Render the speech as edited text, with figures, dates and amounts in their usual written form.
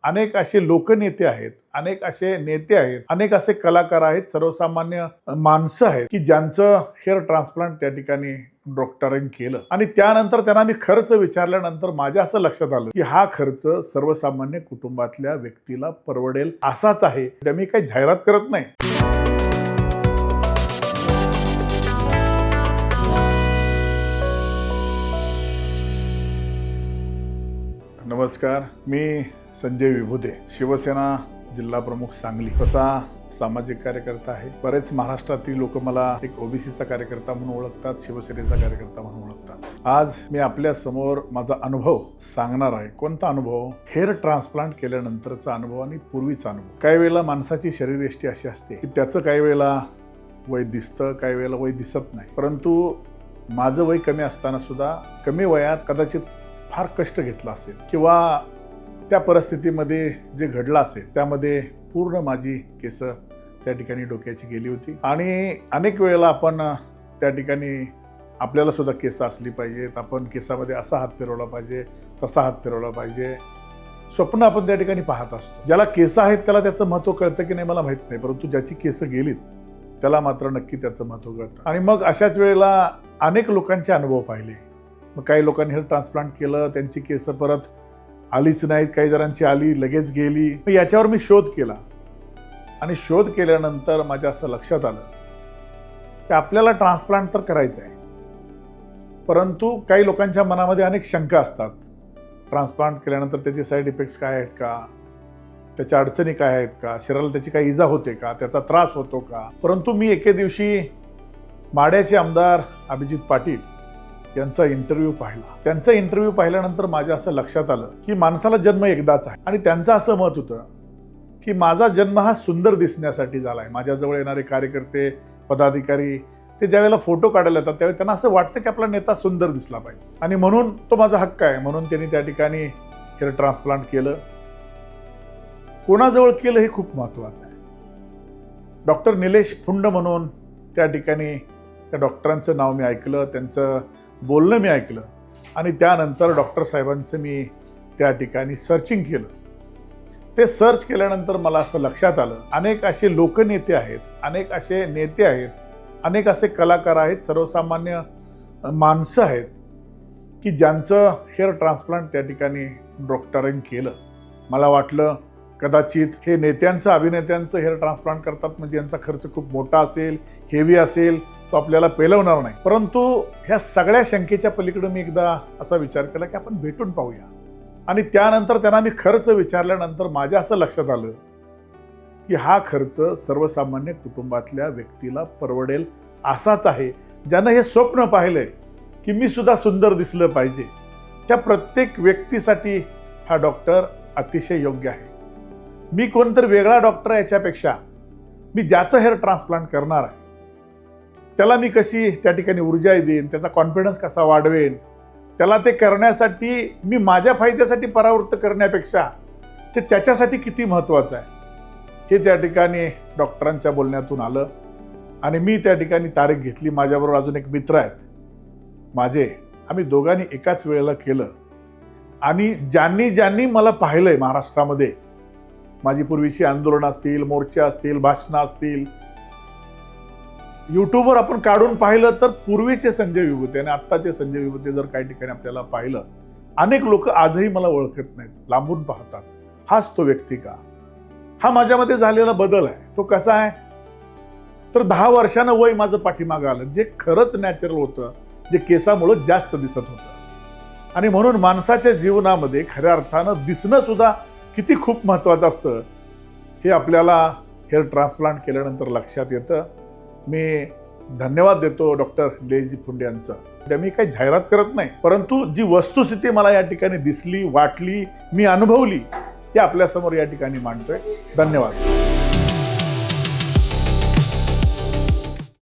अनेक असे लोकनेते आहेत, अनेक असे नेते आहेत, अनेक असे कलाकार आहेत, सर्वसामान्य माणसं आहेत की ज्यांचं हेअर ट्रान्सप्लांट त्या ठिकाणी डॉक्टरांनी केलं आणि त्यानंतर त्यांना मी खर्च विचारल्यानंतर माझ्या असं लक्षात आलं की हा खर्च सर्वसामान्य कुटुंबातल्या व्यक्तीला परवडेल असाच आहे. त्या मी काही जाहिरात करत नाही. नमस्कार, मी संजय विभुदे, शिवसेना जिल्हा प्रमुख सांगली तसा सामाजिक कार्यकर्ता आहे. बरेच महाराष्ट्रातील लोक मला एक ओबीसीचा कार्यकर्ता म्हणून ओळखतात, शिवसेनेचा कार्यकर्ता म्हणून ओळखतात. आज मी आपल्या समोर माझा अनुभव सांगणार आहे. कोणता अनुभव? हेअर ट्रान्सप्लांट केल्यानंतरचा अनुभव आणि पूर्वीचा अनुभव. काही वेळेला माणसाची शरीरयष्टी अशी असते की त्याचं काही वेळेला वय दिसतं, काही वेळेला वय दिसत नाही. परंतु माझं वय कमी असताना सुद्धा कमी वयात कदाचित फार कष्ट घेतला असेल किंवा त्या परिस्थितीमध्ये जे घडलं असेल त्यामध्ये पूर्ण माझी केस त्या ठिकाणी डोक्याची गेली होती. आणि अनेक वेळेला आपण त्या ठिकाणी आपल्याला सुद्धा केस असली पाहिजेत, आपण केसामध्ये असा हात फिरवला पाहिजे, तसा हात फिरवला पाहिजे, स्वप्न आपण त्या ठिकाणी पाहत असतो. ज्याला केस आहेत त्याला त्याचं महत्त्व कळतं की नाही मला माहीत नाही, परंतु ज्याची केस गेलीत त्याला मात्र नक्की त्याचं महत्त्व कळतं. आणि मग अशाच वेळेला अनेक लोकांचे अनुभव पाहिले. मग काही लोकांनी हेअर ट्रान्सप्लांट केलं, त्यांची केस परत आलीच नाहीत, काही जणांची आली लगेच गेली. मग याच्यावर मी शोध केला आणि शोध केल्यानंतर माझ्या असं लक्षात आलं की आपल्याला ट्रान्सप्लांट तर करायचं आहे, परंतु काही लोकांच्या मनामध्ये अनेक शंका असतात. ट्रान्सप्लांट केल्यानंतर त्याचे साईड इफेक्ट्स काय आहेत का, त्याच्या अडचणी काय आहेत का, शरीराला त्याची काही इजा होते का, त्याचा त्रास होतो का. परंतु मी एके दिवशी माढ्याचे आमदार अभिजित पाटील यांचा इंटरव्ह्यू पाहिला. त्यांचा इंटरव्ह्यू पाहिल्यानंतर माझ्या असं लक्षात आलं की माणसाला जन्म एकदाच आहे आणि त्यांचं असं मत होतं की माझा जन्म हा सुंदर दिसण्यासाठी झाला आहे. माझ्याजवळ येणारे कार्यकर्ते, पदाधिकारी ते ज्यावेळेला फोटो काढायला येतात त्यावेळी त्यांना असं वाटतं की आपला नेता सुंदर दिसला पाहिजे आणि म्हणून तो माझा हक्क आहे, म्हणून त्यांनी त्या ठिकाणी हेअर ट्रान्सप्लांट केलं. कोणाजवळ केलं हे खूप महत्त्वाचं आहे. डॉक्टर निलेश फुंड म्हणून त्या ठिकाणी त्या डॉक्टरांचं नाव मी ऐकलं, त्यांचं बोलणं मी ऐकलं आणि त्यानंतर डॉक्टर साहेबांचं मी त्या ठिकाणी सर्चिंग केलं. ते सर्च केल्यानंतर मला असं लक्षात आलं अनेक असे लोकनेते आहेत, अनेक असे नेते आहेत, अनेक असे कलाकार आहेत, सर्वसामान्य माणसं आहेत की ज्यांचं हेअर ट्रान्सप्लांट त्या ठिकाणी डॉक्टरांनी केलं. मला वाटलं कदाचित हे नेत्यांचं, अभिनेत्यांचं हेअर ट्रान्सप्लांट करतात म्हणजे यांचा खर्च खूप मोठा असेल, हेवी असेल, तो आपल्याला पेलवणार नाही. परंतु ह्या सगळ्या शंकेच्या पलीकडे मी एकदा असा विचार केला की आपण भेटून पाहूया. आणि त्यानंतर त्यांना मी खर्च विचारल्यानंतर माझ्या असं लक्षात आलं की हा खर्च सर्वसामान्य कुटुंबातल्या व्यक्तीला परवडेल असाच आहे. ज्यानं हे स्वप्न पाहिलंय की मी सुद्धा सुंदर दिसलं पाहिजे, त्या प्रत्येक व्यक्तीसाठी हा डॉक्टर अतिशय योग्य आहे. मी कोणतरी वेगळा डॉक्टर आहे याच्यापेक्षा मी ज्याचं हेअर ट्रान्सप्लांट करणार आहे त्याला मी कशी त्या ठिकाणी ऊर्जा देईन, त्याचा कॉन्फिडन्स कसा वाढवेन, त्याला ते करण्यासाठी मी माझ्या फायद्यासाठी परावृत्त करण्यापेक्षा ते त्याच्यासाठी किती महत्त्वाचं आहे हे त्या ठिकाणी डॉक्टरांच्या बोलण्यातून आलं. आणि मी त्या ठिकाणी तारीख घेतली. माझ्याबरोबर अजून एक मित्र आहेत माझे, आम्ही दोघांनी एकाच वेळेला केलं. आणि ज्यांनी ज्यांनी मला पाहिलंय महाराष्ट्रामध्ये, माझी पूर्वीची आंदोलनं असतील, मोर्चे असतील, भाषणं असतील, यूट्यूबवर आपण काढून पाहिलं तर पूर्वीचे संजय विभुते आणि आत्ताचे संजय विभुते जर काही ठिकाणी आपल्याला पाहिलं, अनेक लोक आजही मला ओळखत नाहीत, लांबून पाहतात. हाच तो व्यक्ती का? हा माझ्यामध्ये झालेला बदल आहे. तो कसा आहे तर 10 वर्षानं वय माझं पाठीमागं आलं, जे खरंच नॅचरल होतं, जे केसामुळं जास्त दिसत होतं. आणि म्हणून माणसाच्या जीवनामध्ये खऱ्या अर्थानं दिसणं सुद्धा किती खूप महत्त्वाचं असतं हे आपल्याला हेअर ट्रान्सप्लांट केल्यानंतर लक्षात येतं. मी धन्यवाद देतो डॉक्टर निलेश फुंड यांचं. त्या मी काही जाहिरात करत नाही, परंतु जी वस्तुस्थिती मला या ठिकाणी दिसली, वाटली, मी अनुभवली, ते आपल्यासमोर या ठिकाणी मांडतोय. धन्यवाद.